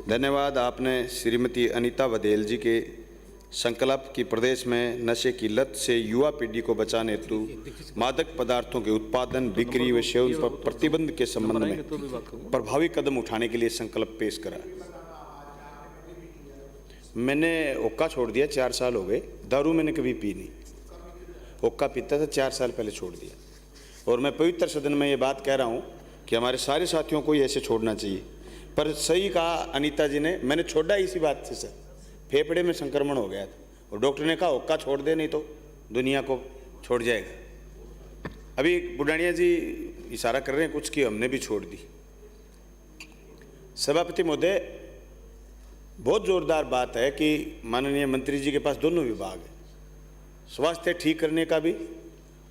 धन्यवाद। आपने श्रीमती अनीता वधेल जी के संकल्प की प्रदेश में नशे की लत से युवा पीढ़ी को बचाने हेतु मादक पदार्थों के उत्पादन, बिक्री व सेवन पर प्रतिबंध के संबंध में प्रभावी कदम उठाने के लिए संकल्प पेश करा। मैंने हुक्का छोड़ दिया, 4 साल हो गए। दारू मैंने कभी पी नहीं, हुक्का पीता था, 4 साल पहले छोड़ दिया। और मैं पवित्र सदन में ये बात कह रहा हूँ कि हमारे सारे साथियों को ये ऐसे छोड़ना चाहिए। पर सही कहा अनीता जी ने, मैंने छोड़ा इसी बात से सर, फेफड़े में संक्रमण हो गया था और डॉक्टर ने कहा हुक्का छोड़ दे, नहीं तो दुनिया को छोड़ जाएगा। अभी बुढ़ानिया जी इशारा कर रहे हैं कुछ कि हमने भी छोड़ दी। सभापति महोदय, बहुत जोरदार बात है कि माननीय मंत्री जी के पास दोनों विभाग है, स्वास्थ्य ठीक करने का भी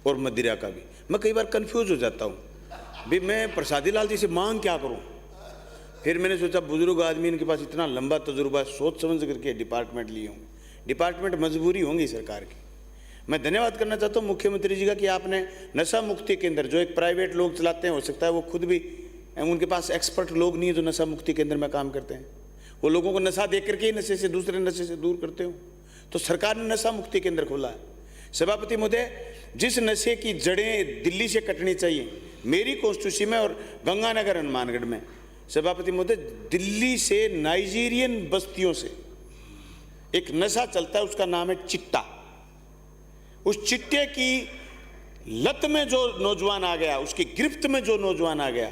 और मदिरा का भी। मैं कई बार कंफ्यूज हो जाता हूँ भी मैं प्रसादी लाल जी से मांग क्या करूँ। फिर मैंने सोचा बुजुर्ग आदमी, इनके पास इतना लंबा तजुर्बा, सोच समझ करके डिपार्टमेंट लिए होंगे, डिपार्टमेंट मजबूरी होंगी सरकार की। मैं धन्यवाद करना चाहता हूँ मुख्यमंत्री जी का कि आपने नशा मुक्ति केंद्र, जो एक प्राइवेट लोग चलाते हैं, हो सकता है वो खुद भी, उनके पास एक्सपर्ट लोग नहीं है जो नशा मुक्ति केंद्र में काम करते हैं, वो लोगों को नशा देख करके ही नशे से, दूसरे नशे से दूर करते हो। तो सरकार ने नशा मुक्ति केंद्र खोला है। सभापति महोदय, जिस नशे की जड़ें दिल्ली से कटनी चाहिए, मेरी कॉन्स्टिट्यूंसी में और गंगानगर हनुमानगढ़ में, सभापति महोदय, दिल्ली से नाइजीरियन बस्तियों से एक नशा चलता है, उसका नाम है चिट्टा। उस चिट्टे की लत में जो नौजवान आ गया, उसकी गिरफ्त में जो नौजवान आ गया,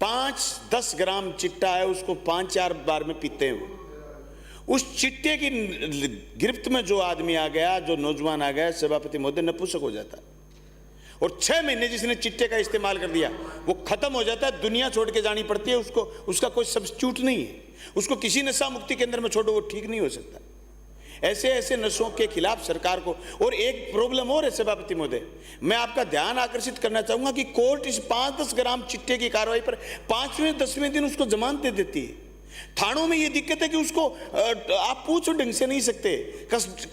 5-10 ग्राम चिट्टा है, उसको 5-4 बार में पीते हैं वो। उस चिट्टे की गिरफ्त में जो आदमी आ गया, जो नौजवान आ गया, सभापति महोदय, नपुंसक हो जाता है। और 6 महीने जिसने चिट्टे का इस्तेमाल कर दिया वो खत्म हो जाता है, दुनिया छोड़ के जानी पड़ती है उसको, उसका कोई सब्स्टिट्यूट नहीं है। उसको किसी नशा मुक्ति केंद्र में छोड़ो, वो ठीक नहीं हो सकता। ऐसे ऐसे नशों के खिलाफ सरकार को। और एक प्रॉब्लम और है सभापति महोदय, मैं आपका ध्यान आकर्षित करना चाहूंगा कि कोर्ट इस 5-10 ग्राम चिट्टे की कार्रवाई पर 5वें-10वें दिन उसको जमानत दे देती है। थानों में ये दिक्कत है कि उसको आप पूछो ढंग से नहीं सकते,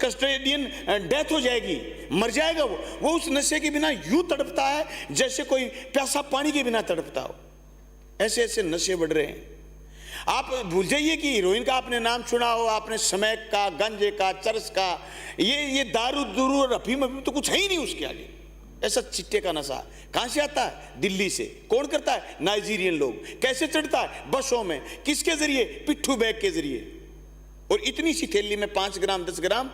कस्टोडियन डेथ हो जाएगी, मर जाएगा वो उस नशे के बिना यूं तड़पता है जैसे कोई प्यासा पानी के बिना तड़पता हो। ऐसे ऐसे नशे बढ़ रहे हैं। आप भूल जाइए कि हीरोइन का आपने नाम सुना हो, आपने स्मैक का, गंजे का, चरस का, ये दारू दूरू और अफीम तो कुछ है ही नहीं उसके आगे। ऐसा चिट्टे का नशा कहां से आता है? दिल्ली से। कौन करता है? नाइजीरियन लोग। कैसे चढ़ता है? बसों में। किसके जरिए? पिट्ठू बैग के जरिए। और इतनी सी थैली में 5 ग्राम 10 ग्राम,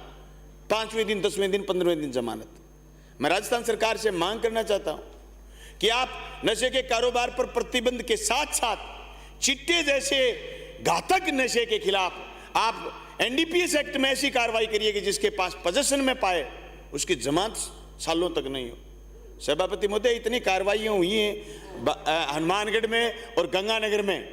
5वें दिन, 10वें दिन, 15वें दिन जमानत। मैं राजस्थान सरकार से मांग करना चाहता हूं कि आप नशे के कारोबार पर प्रतिबंध के साथ साथ चिट्टे जैसे घातक नशे के खिलाफ आप एनडीपीएस एक्ट में ऐसी कार्रवाई करिए कि जिसके पास पोजेशन में पाए उसकी जमानत सालों तक नहीं हो। सभापति महोदय, इतनी कार्रवाइयाँ हुई हैं हनुमानगढ़ में और गंगानगर में,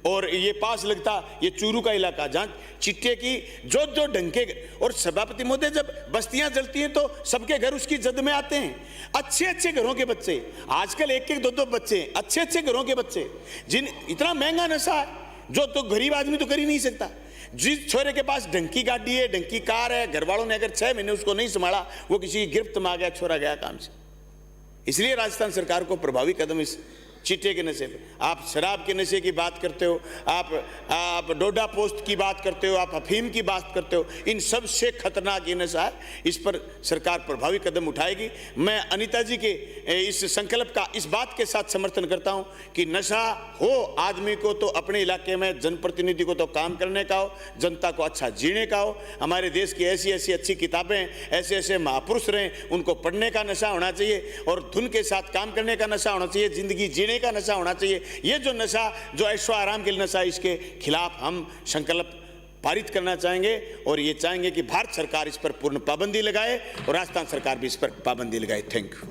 और ये पास लगता ये चूरू का इलाका जहाँ चिट्टे की जो ढंग के। और सभापति महोदय, जब बस्तियां जलती हैं तो सबके घर उसकी जद में आते हैं। अच्छे अच्छे घरों के बच्चे, आजकल 1-1, 2-2 बच्चे, अच्छे अच्छे घरों के बच्चे, जिन इतना महंगा नशा है जो तो गरीब आदमी तो कर ही नहीं सकता। जिस छोरे के पास ढंग की गाड़ी है, ढंग की कार है, घर वालों ने अगर 6 महीने उसको नहीं संभाला, वो किसी की गिरफ्त में आ गया, छोरा गया काम से। इसलिए राजस्थान सरकार को प्रभावी कदम इस चिट्टे के नशे पे, आप शराब के नशे की बात करते हो, आप डोडा पोस्ट की बात करते हो, आप अफीम की बात करते हो, इन सब से खतरनाक ये नशा है। इस पर सरकार प्रभावी कदम उठाएगी। मैं अनीता जी के इस संकल्प का इस बात के साथ समर्थन करता हूं कि नशा हो आदमी को तो अपने इलाके में जनप्रतिनिधि को तो काम करने का हो, जनता को अच्छा जीने का हो। हमारे देश की ऐसी ऐसी अच्छी किताबें, ऐसे ऐसे महापुरुष रहे, उनको पढ़ने का नशा होना चाहिए और धुन के साथ काम करने का नशा होना चाहिए, जिंदगी जीने का नशा होना चाहिए। ये जो नशा, जो ऐशो आराम के लिए नशा, इसके खिलाफ हम संकल्प पारित करना चाहेंगे और ये चाहेंगे कि भारत सरकार इस पर पूर्ण पाबंदी लगाए और राजस्थान सरकार भी इस पर पाबंदी लगाए। Thank you.